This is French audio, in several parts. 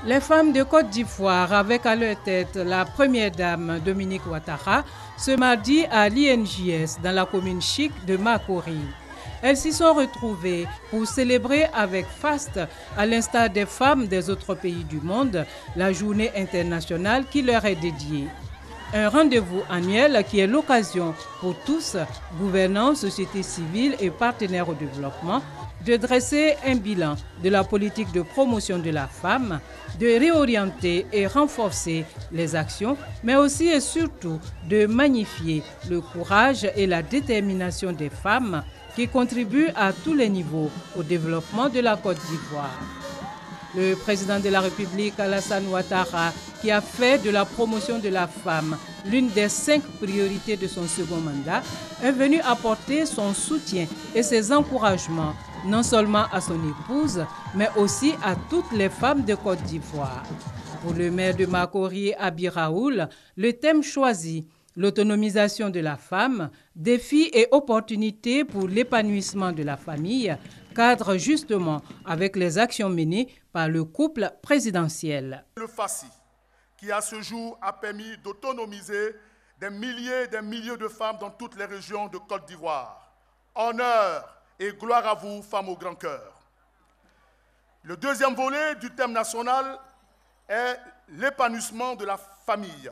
Les femmes de Côte d'Ivoire, avec à leur tête la première dame Dominique Ouattara, ce mardi à l'INJS dans la commune chic de Makori. Elles s'y sont retrouvées pour célébrer avec faste, à l'instar des femmes des autres pays du monde, la journée internationale qui leur est dédiée. Un rendez-vous annuel qui est l'occasion pour tous, gouvernants, société civile et partenaires au développement, de dresser un bilan de la politique de promotion de la femme, de réorienter et renforcer les actions, mais aussi et surtout de magnifier le courage et la détermination des femmes qui contribuent à tous les niveaux au développement de la Côte d'Ivoire. Le président de la République, Alassane Ouattara, qui a fait de la promotion de la femme l'une des 5 priorités de son second mandat, est venu apporter son soutien et ses encouragements non seulement à son épouse, mais aussi à toutes les femmes de Côte d'Ivoire. Pour le maire de Makori, Abi Raoul, le thème choisi, l'autonomisation de la femme, défis et opportunités pour l'épanouissement de la famille, cadre justement avec les actions menées par le couple présidentiel. Le FACI, qui à ce jour a permis d'autonomiser des milliers de femmes dans toutes les régions de Côte d'Ivoire. Honneur et gloire à vous, femmes au grand cœur. Le deuxième volet du thème national est l'épanouissement de la famille.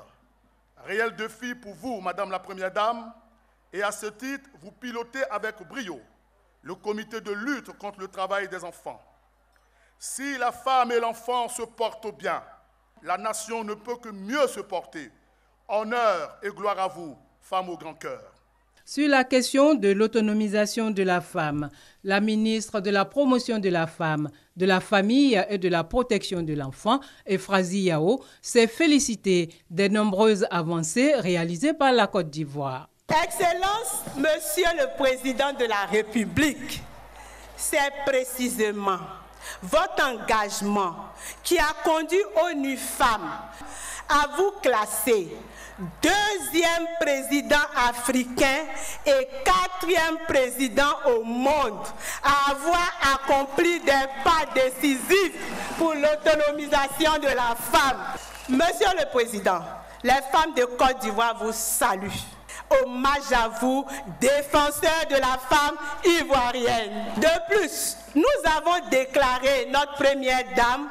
Réel défi pour vous, Madame la Première Dame, et à ce titre, vous pilotez avec brio le comité de lutte contre le travail des enfants. Si la femme et l'enfant se portent bien, la nation ne peut que mieux se porter. Honneur et gloire à vous, femmes au grand cœur. Sur la question de l'autonomisation de la femme, la ministre de la Promotion de la femme, de la famille et de la protection de l'enfant, Efrazi Yao, s'est félicitée des nombreuses avancées réalisées par la Côte d'Ivoire. Excellence, Monsieur le Président de la République, c'est précisément votre engagement qui a conduit ONU Femmes à vous classer 2e président africain et 4e président au monde à avoir accompli des pas décisifs pour l'autonomisation de la femme. Monsieur le Président, les femmes de Côte d'Ivoire vous saluent. Hommage à vous, défenseurs de la femme ivoirienne. De plus, nous avons déclaré notre première dame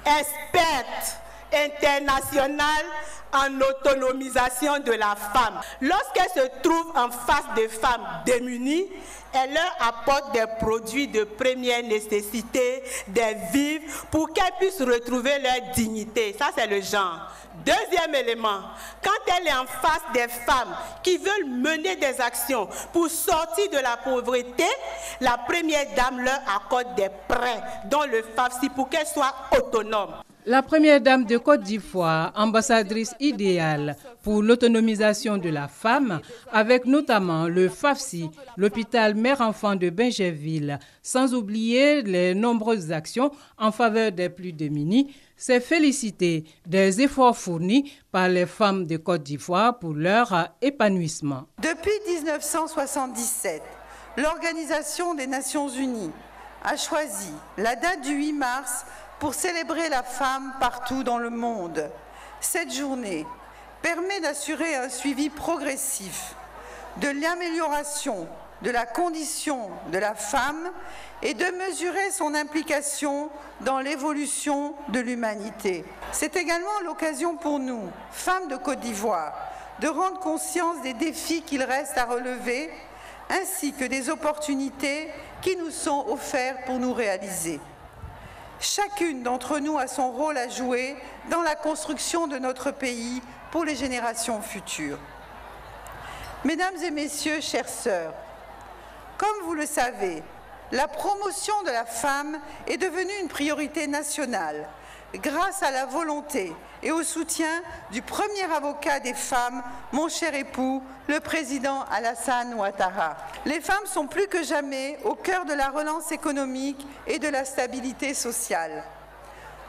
experte internationale en autonomisation de la femme. Lorsqu'elle se trouve en face de femmes démunies, elle leur apporte des produits de première nécessité, des vivres, pour qu'elles puissent retrouver leur dignité. Ça, c'est le genre. Deuxième élément, quand elle est en face des femmes qui veulent mener des actions pour sortir de la pauvreté, la première dame leur accorde des prêts, dont le FAFSI, pour qu'elles soient autonomes. La première dame de Côte d'Ivoire, ambassadrice idéale pour l'autonomisation de la femme, avec notamment le FAFSI, l'hôpital mère-enfant de Bingerville, sans oublier les nombreuses actions en faveur des plus démunis, s'est félicitée des efforts fournis par les femmes de Côte d'Ivoire pour leur épanouissement. Depuis 1977, l'Organisation des Nations Unies a choisi la date du 8 mars pour célébrer la femme partout dans le monde. Cette journée permet d'assurer un suivi progressif de l'amélioration de la condition de la femme et de mesurer son implication dans l'évolution de l'humanité. C'est également l'occasion pour nous, femmes de Côte d'Ivoire, de rendre conscience des défis qu'il reste à relever, ainsi que des opportunités qui nous sont offertes pour nous réaliser. Chacune d'entre nous a son rôle à jouer dans la construction de notre pays pour les générations futures. Mesdames et messieurs, chères sœurs, comme vous le savez, la promotion de la femme est devenue une priorité nationale grâce à la volonté et au soutien du premier avocat des femmes, mon cher époux, le président Alassane Ouattara. Les femmes sont plus que jamais au cœur de la relance économique et de la stabilité sociale.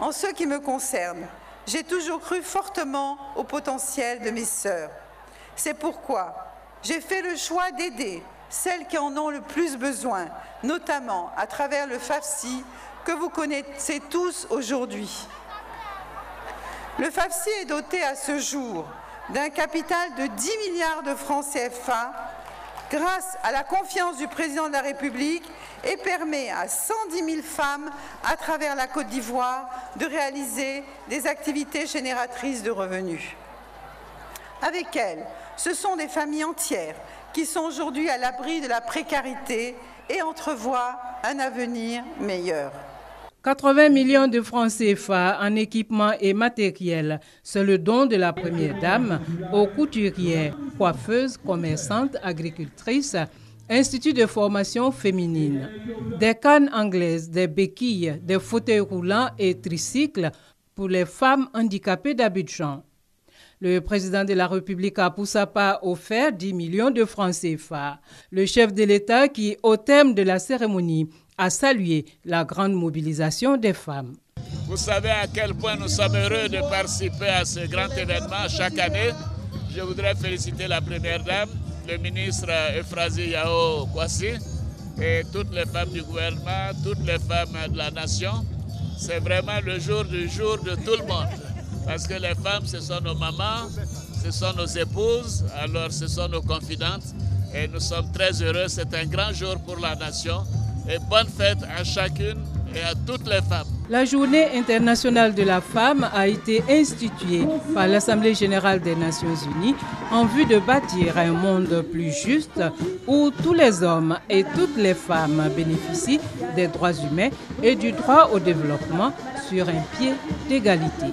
En ce qui me concerne, j'ai toujours cru fortement au potentiel de mes sœurs. C'est pourquoi j'ai fait le choix d'aider celles qui en ont le plus besoin, notamment à travers le FAFSI, que vous connaissez tous aujourd'hui. Le FAFSI est doté à ce jour d'un capital de 10 milliards de francs CFA grâce à la confiance du président de la République et permet à 110 000 femmes à travers la Côte d'Ivoire de réaliser des activités génératrices de revenus. Avec elles, ce sont des familles entières qui sont aujourd'hui à l'abri de la précarité et entrevoient un avenir meilleur. 80 millions de francs CFA en équipement et matériel, c'est le don de la première dame aux couturières, coiffeuses, commerçantes, agricultrices, instituts de formation féminine. Des cannes anglaises, des béquilles, des fauteuils roulants et tricycles pour les femmes handicapées d'Abidjan. Le président de la République a pour sa part offert 10 millions de francs CFA. Le chef de l'État qui, au terme de la cérémonie, a salué la grande mobilisation des femmes. Vous savez à quel point nous sommes heureux de participer à ce grand événement chaque année. Je voudrais féliciter la première dame, le ministre Euphrasie Yao Kwasi et toutes les femmes du gouvernement, toutes les femmes de la nation. C'est vraiment le jour du jour de tout le monde. Parce que les femmes, ce sont nos mamans, ce sont nos épouses, alors ce sont nos confidentes. Et nous sommes très heureux, c'est un grand jour pour la nation. Et bonne fête à chacune et à toutes les femmes. La Journée internationale de la femme a été instituée par l'Assemblée générale des Nations unies en vue de bâtir un monde plus juste où tous les hommes et toutes les femmes bénéficient des droits humains et du droit au développement sur un pied d'égalité.